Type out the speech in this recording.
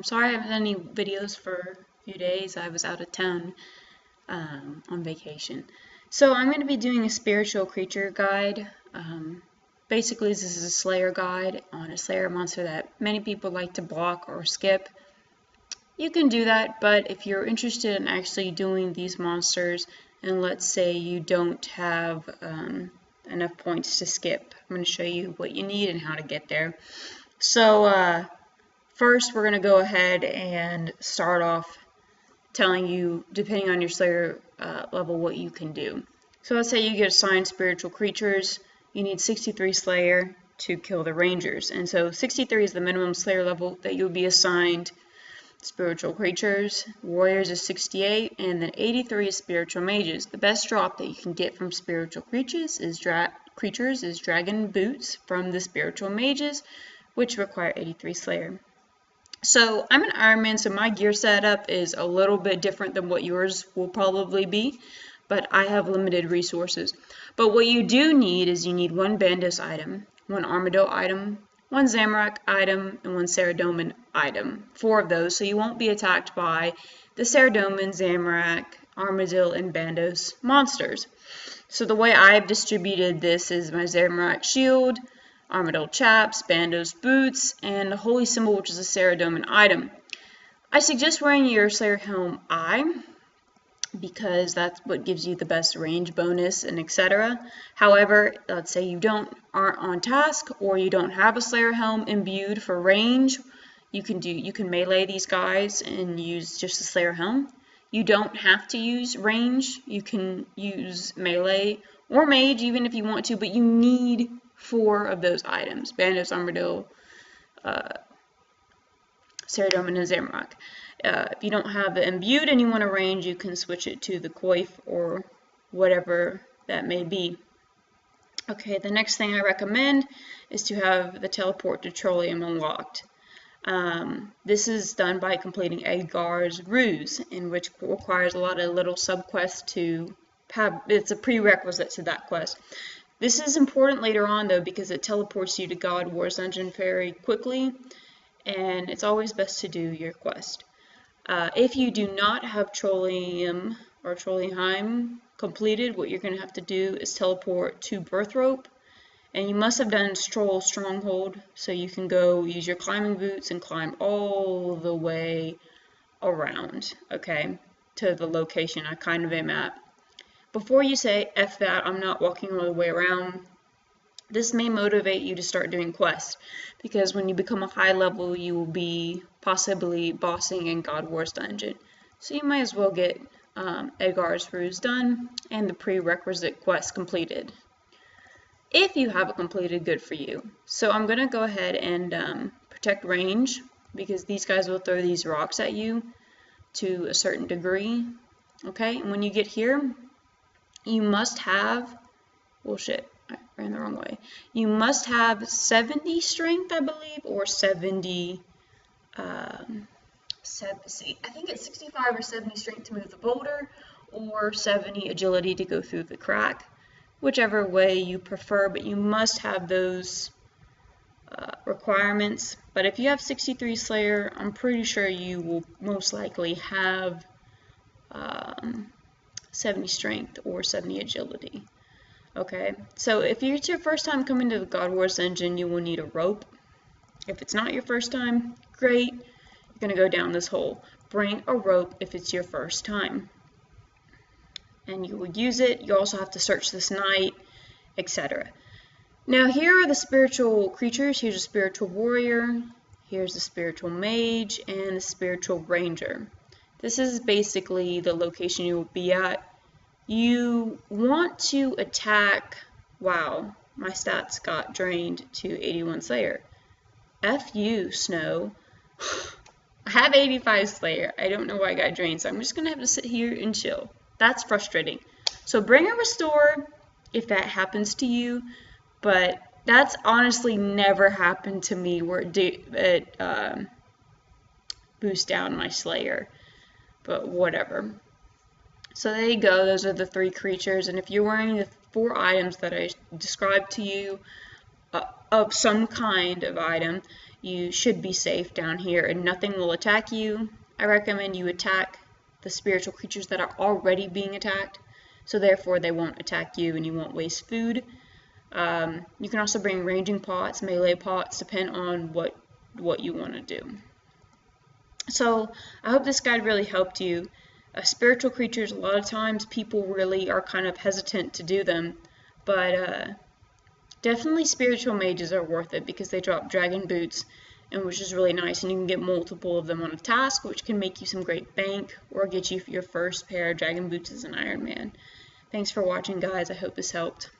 Sorry I haven't done any videos for a few days. I was out of town on vacation. So I'm going to be doing a spiritual creature guide. Basically, this is a Slayer guide on a Slayer monster that many people like to block or skip. You can do that, but if you're interested in actually doing these monsters, and let's say you don't have enough points to skip, I'm going to show you what you need and how to get there. So first, we're going to go ahead and start off telling you, depending on your Slayer level, what you can do. So let's say you get assigned spiritual creatures. You need 63 Slayer to kill the Rangers. And so 63 is the minimum Slayer level that you'll be assigned spiritual creatures. Warriors is 68, and then 83 is spiritual mages. The best drop that you can get from spiritual creatures is dragon boots from the spiritual mages, which require 83 Slayer. So I'm an Iron Man, so my gear setup is a little bit different than what yours will probably be, but I have limited resources. But what you do need is you need one Bandos item, one Armadillo item, one Zamorak item, and one Saradomin item. 4 of those, so you won't be attacked by the Saradomin, Zamorak, Armadillo, and Bandos monsters. So the way I've distributed this is my Zamorak shield, Armadillo chaps, Bandos boots, and the holy symbol, which is a Saradomin item. I suggest wearing your Slayer Helm Eye, because that's what gives you the best range bonus and etc. However, let's say you aren't on task, or you don't have a Slayer Helm imbued for range, you can melee these guys and use just the Slayer Helm. You don't have to use range. You can use melee or mage even if you want to, but you need 4 of those items: Bandos, Armadillo, Saradomin, and Zamorak. If you don't have it imbued and you want to range, you can switch it to the coif or whatever that may be. Okay, the next thing I recommend is to have the teleport to Trollium unlocked. This is done by completing Edgar's Ruse, in which requires a lot of little subquests to have. It's a prerequisite to that quest. This is important later on, though, because it teleports you to God Wars Dungeon very quickly, and it's always best to do your quest. If you do not have Trollium or Trollheim completed, what you're going to have to do is teleport to Birthrope, and you must have done Troll Stronghold, so you can go use your climbing boots and climb all the way around, okay, to the location I kind of am at. Before you say, F that, I'm not walking all the way around, this may motivate you to start doing quests, because when you become a high level, you will be possibly bossing in God Wars Dungeon. So you might as well get Edgar's Ruse done and the prerequisite quest completed. If you have it completed, good for you. So I'm going to go ahead and protect range, because these guys will throw these rocks at you to a certain degree. Okay, and when you get here, you must have, well shit, I ran the wrong way. You must have 70 strength, I believe, or 70, I think it's 65 or 70 strength to move the boulder, or 70 agility to go through the crack, whichever way you prefer, but you must have those requirements. But if you have 63 Slayer, I'm pretty sure you will most likely have 70 strength or 70 agility. Okay, so if it's your first time coming to the God Wars Dungeon, you will need a rope. If it's not your first time, great, you're going to go down this hole. Bring a rope if it's your first time, and you will use it. You also have to search this night, etc. Now here are the spiritual creatures. Here's a spiritual warrior, here's the spiritual mage, and the spiritual ranger. This is basically the location you will be at. You want to attack, wow, my stats got drained to 81 Slayer. F you, Snow. I have 85 Slayer. I don't know why I got drained, so I'm just going to have to sit here and chill. That's frustrating. So bring a restore if that happens to you, but that's honestly never happened to me where it boosts down my Slayer, but whatever. So there you go, those are the 3 creatures, and if you're wearing the 4 items that I described to you, of some kind of item, you should be safe down here and nothing will attack you. I recommend you attack the spiritual creatures that are already being attacked, so therefore they won't attack you and you won't waste food. You can also bring ranging pots, melee pots, depend on what you want to do. So I hope this guide really helped you. Spiritual creatures, a lot of times people really are kind of hesitant to do them, but definitely spiritual mages are worth it because they drop dragon boots, and which is really nice, and you can get multiple of them on a task, which can make you some great bank or get you your first pair of dragon boots as an Iron Man. Thanks for watching, guys. I hope this helped.